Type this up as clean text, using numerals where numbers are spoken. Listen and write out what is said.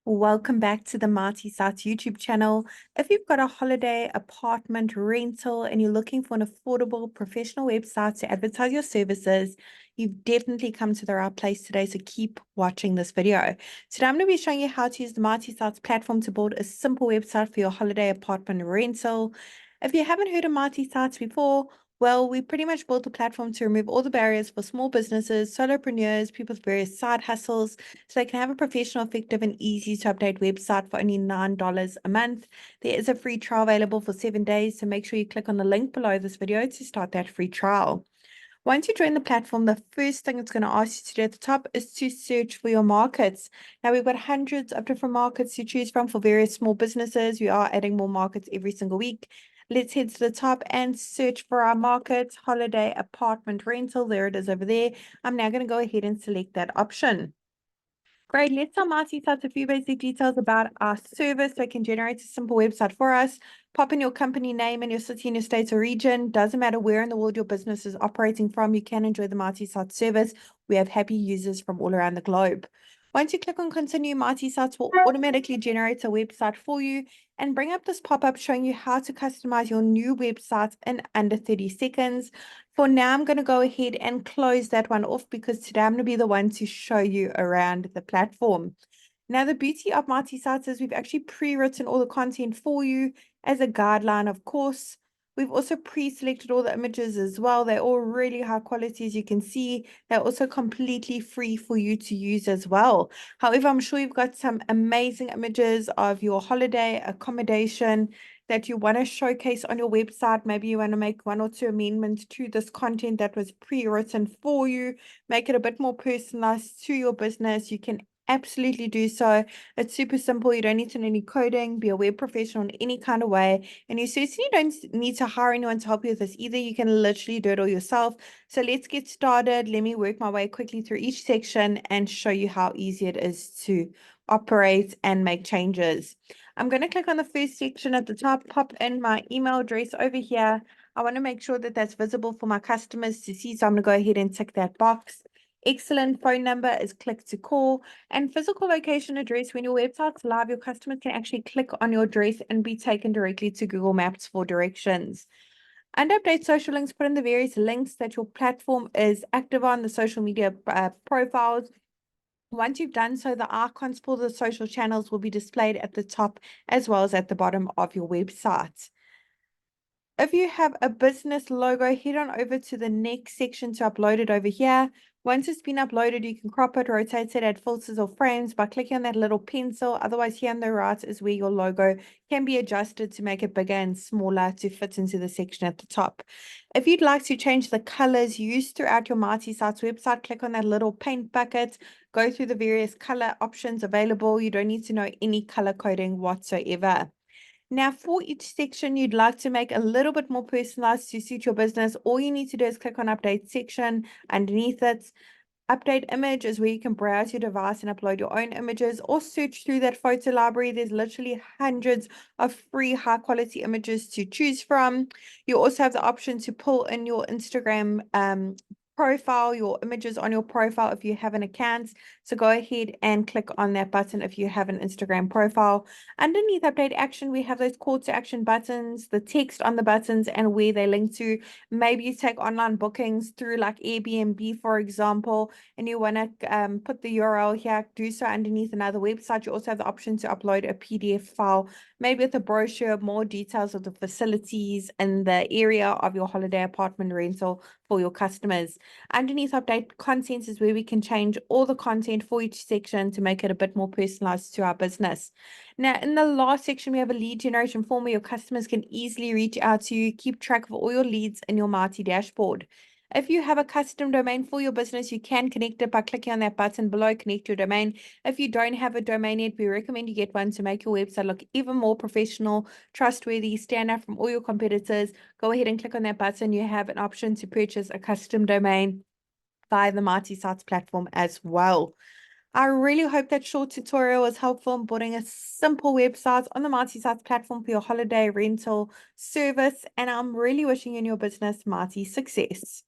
Welcome back to the Marty Sites YouTube channel. If you've got a holiday apartment rental and you're looking for an affordable professional website to advertise your services, you've definitely come to the right place today, so keep watching this video. Today I'm going to be showing you how to use the Marty Sites platform to build a simple website for your holiday apartment rental. If you haven't heard of Marty Sites before, well, we pretty much built a platform to remove all the barriers for small businesses, solopreneurs, people with various side hustles, so they can have a professional, effective, and easy to update website for only $9 a month. There is a free trial available for 7 days, so make sure you click on the link below this video to start that free trial. Once you join the platform, the first thing it's going to ask you to do at the top is to search for your markets. Now, we've got hundreds of different markets to choose from for various small businesses. We are adding more markets every single week. Let's head to the top and search for our market, holiday apartment rental. There it is over there. I'm now going to go ahead and select that option. Great. Let's tell Marty a few basic details about our service so it can generate a simple website for us. Pop in your company name and your city and your state or region. Doesn't matter where in the world your business is operating from, you can enjoy the Marty service. We have happy users from all around the globe. Once you click on continue, Marty will automatically generate a website for you and bring up this pop-up showing you how to customize your new website in under 30 seconds. For now, I'm going to go ahead and close that one off because today I'm going to be the one to show you around the platform. Now, the beauty of Marty Sites is we've actually pre-written all the content for you as a guideline, of course. We've also pre-selected all the images as well. They're all really high quality, as you can see. They're also completely free for you to use as well. However, I'm sure you've got some amazing images of your holiday accommodation that you want to showcase on your website. Maybe you want to make one or two amendments to this content that was pre-written for you, make it a bit more personalized to your business. You can absolutely do so. It's super simple. You don't need to know any coding, be a web professional in any kind of way. And you certainly don't need to hire anyone to help you with this either. You can literally do it all yourself. So let's get started. Let me work my way quickly through each section and show you how easy it is to operate and make changes. I'm going to click on the first section at the top, pop in my email address over here. I want to make sure that that's visible for my customers to see. So I'm going to go ahead and tick that box. Excellent. Phone number is click to call, and physical location address. When your website's live, your customers can actually click on your address and be taken directly to Google Maps for directions. Under update social links, put in the various links that your platform is active on, the social media profiles. Once you've done so, the icons for the social channels will be displayed at the top as well as at the bottom of your website. If you have a business logo, head on over to the next section to upload it over here. Once it's been uploaded, you can crop it, rotate it, add filters or frames by clicking on that little pencil. Otherwise, here on the right is where your logo can be adjusted to make it bigger and smaller to fit into the section at the top. If you'd like to change the colors used throughout your Marty Sites website, click on that little paint bucket, go through the various color options available. You don't need to know any color coding whatsoever. Now, for each section you'd like to make a little bit more personalized to suit your business, all you need to do is click on Update section. Underneath it, Update image is where you can browse your device and upload your own images or search through that photo library. There's literally hundreds of free high quality images to choose from. You also have the option to pull in your Instagram profile, your images on your profile if you have an account. So go ahead and click on that button if you have an Instagram profile. Underneath update action, we have those call to action buttons, the text on the buttons and where they link to. Maybe you take online bookings through like Airbnb, for example, and you want to put the URL here, do so underneath another website. You also have the option to upload a PDF file, maybe with a brochure, more details of the facilities and the area of your holiday apartment rental for your customers. Underneath update content is where we can change all the content for each section to make it a bit more personalized to our business. Now, in the last section, we have a lead generation form where your customers can easily reach out to you, keep track of all your leads in your Marty dashboard. If you have a custom domain for your business, you can connect it by clicking on that button below, connect your domain. If you don't have a domain yet, we recommend you get one to make your website look even more professional, trustworthy, stand out from all your competitors. Go ahead and click on that button. You have an option to purchase a custom domain via the Marty Sites platform as well. I really hope that short tutorial was helpful in building a simple website on the Marty Sites platform for your holiday rental service, and I'm really wishing you and your business Marty success.